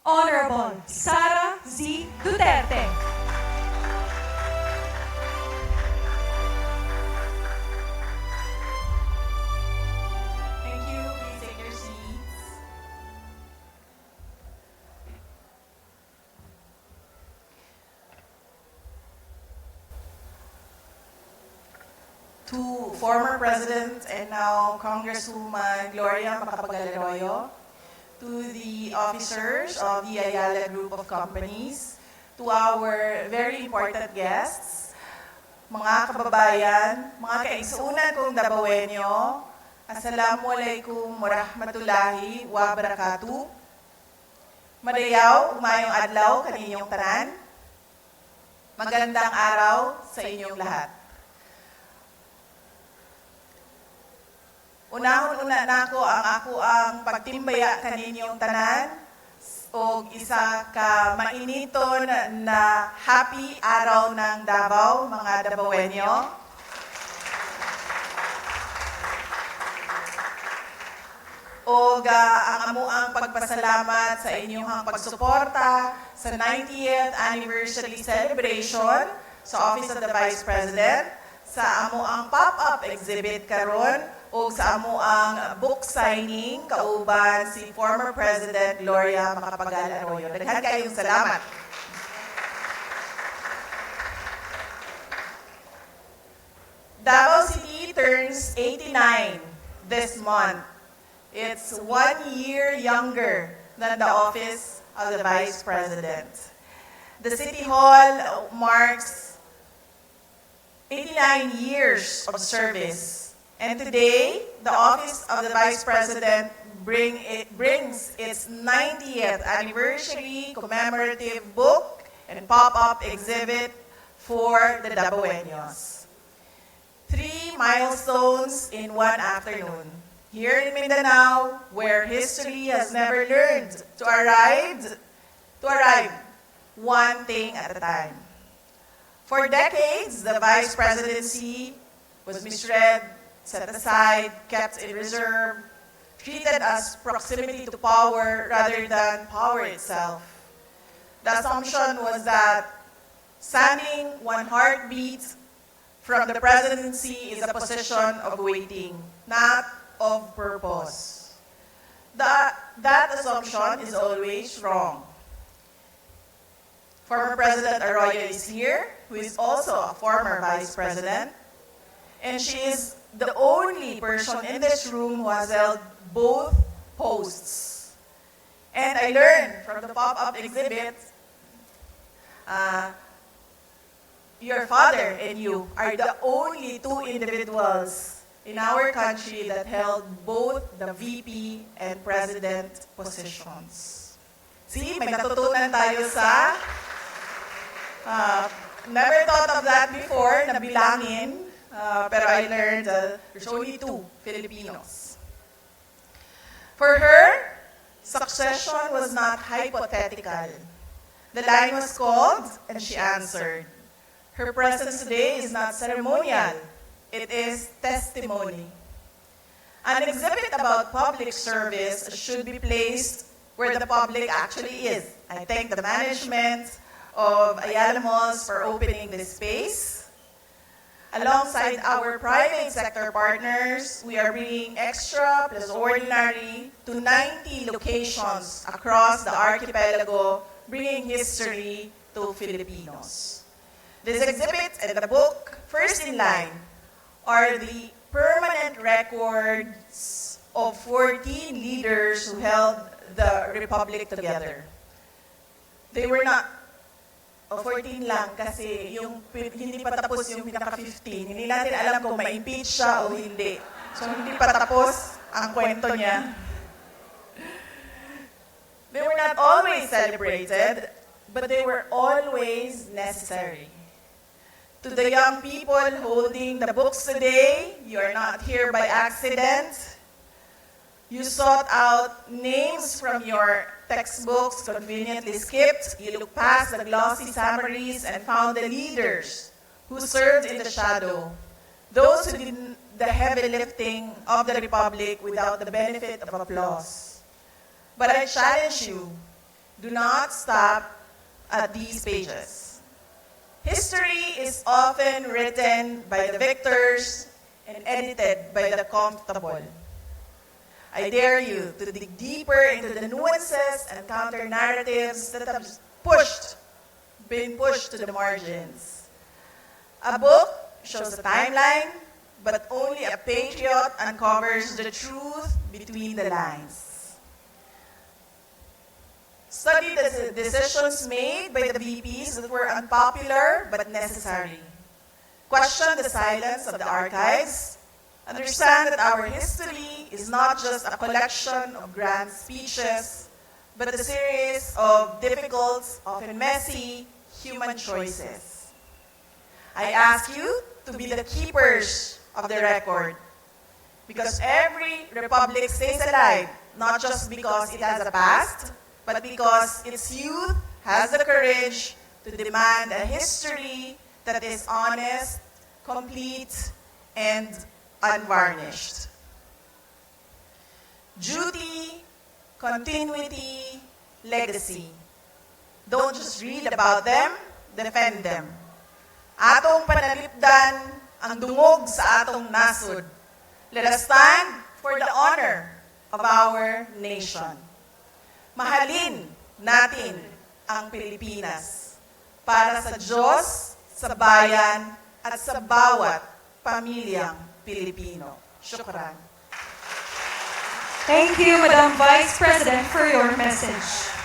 Honorable Sara Z. Duterte. Thank you. Please take your seats. To former President and now Congresswoman Gloria Macapagal-Arroyo, to the officers of the Ayala Group of Companies, to our very important guests, mga kababayan, mga kaigsuunan kong Dabawenyo, Assalamualaikum warahmatullahi wabarakatuh. Madayaw, umayong adlaw kaninyong tanan. Magandang araw sa inyong lahat. Unahon-una nako ang pagtimbaya kaninyong tanan o isa ka mainiton na happy araw ng Davao, mga Dabawenyo. O ang amuang pagpasalamat sa inyong pagsuporta sa 90th anniversary celebration sa Office of the Vice President, sa amuang pop-up exhibit karon o sa amuang book signing kauban si former President Gloria Macapagal-Arroyo. Daghan kayong salamat. Davao City turns 89 this month. It's 1 year younger than the Office of the Vice President. The City Hall marks 89 years of service. And today, the Office of the Vice President brings its 90th anniversary commemorative book and pop-up exhibit for the Dabawenyos. 3 milestones in one afternoon. Here in Mindanao, where history has never learned to arrive one thing at a time. For decades, the Vice Presidency was misread, set aside, kept in reserve, treated as proximity to power rather than power itself. The assumption was that standing one heartbeat from the presidency is a position of waiting, not of purpose. That assumption is always wrong. Former President Arroyo is here, who is also a former Vice President, and she is the only person in this room who has held both posts. And I learned from the pop-up exhibit, your father and you are the only 2 individuals in our country that held both the VP and President positions. See, may natutunan tayo sa never thought of that before, na bilangin, pero I learned there's only 2 Filipinos. For her, succession was not hypothetical. The line was called and she answered. Her presence today is not ceremonial. It is testimony. An exhibit about public service should be placed where the public actually is. I thank the management of Ayala Malls for opening this space. Alongside our private sector partners, we are bringing extra plus ordinary to 90 locations across the archipelago, bringing history to Filipinos. This exhibit and the book, First in Line, are the permanent records of 14 leaders who held the Republic together. They were not, 14 lang kasi yung hindi pa tapos yung pinaka-15. Hindi natin alam kung ma-impeach siya o hindi. So hindi pa tapos ang kwento niya. They were not always celebrated, but they were always necessary. To the young people holding the books today, you are not here by accident. You sought out names from your textbooks, conveniently skipped. You looked past the glossy summaries and found the leaders who served in the shadow, those who did the heavy lifting of the Republic without the benefit of applause. But I challenge you, do not stop at these pages. History is often written by the victors and edited by the comfortable. I dare you to dig deeper into the nuances and counter-narratives that have been pushed to the margins. A book shows a timeline, but only a patriot uncovers the truth between the lines. Study the decisions made by the VPs that were unpopular but necessary. Question the silence of the archives. Understand that our history is not just a collection of grand speeches, but a series of difficult, often messy, human choices. I ask you to be the keepers of the record, because every republic stays alive, not just because it has a past, but because its youth has the courage to demand a history that is honest, complete, and unvarnished. Duty, continuity, legacy. Don't just read about them, defend them. Atong panalipdan ang dungog sa atong nasod. Let us stand for the honor of our nation. Mahalin natin ang Pilipinas para sa Diyos, sa bayan, at sa bawat pamilyang Pilipino. Shukran. Thank you, Madam Vice President, for your message.